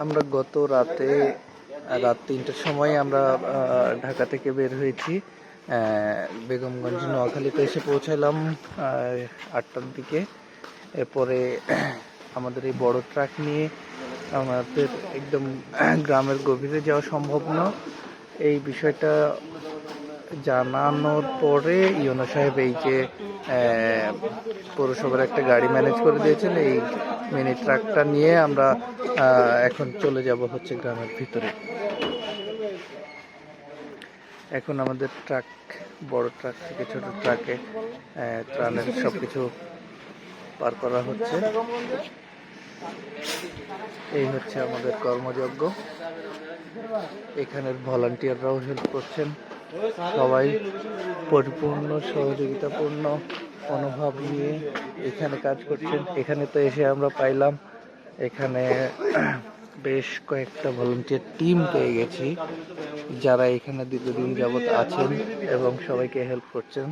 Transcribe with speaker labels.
Speaker 1: আমরা গত রাত 3টার সময় আমরা ঢাকা থেকে বের হয়েছি। বেগমগঞ্জ নোয়াখালীতে এসে পৌঁছালাম 8টার দিকে। এরপরে আমাদের এই বড় ট্রাক নিয়ে আমাদের একদম গ্রামের গভীরে যাওয়া সম্ভব না। এই বিষয়টা জানানোর পরে ইউনো সাহেব এই যে পৌরসভার একটা গাড়ি ম্যানেজ করে দিয়েছেন। এই মিনি ট্রাকটা নিয়ে আমরা এখন চলে যাব হচ্ছে গ্রামের ভিতরে। এখন আমাদের ট্রাক, বড় ট্রাক থেকে ছোট ট্রাকে ত্রাণের সবকিছু পার করা হচ্ছে। এই হচ্ছে আমাদের কর্মযজ্ঞ। এখানের ভলান্টিয়াররাও হেল্প করছেন। সবাই পরিপূর্ণ সহযোগিতাপূর্ণ মনোভাব নিয়ে এখানে কাজ করছেন। এখানে তো এসে আমরা পাইলাম এখানে বেশ কয়েকটা ভলান্টিয়ার টিম পেয়ে গেছি, যারা এখানে দীর্ঘদিন যাবৎ আছেন এবং সবাইকে হেল্প করছেন।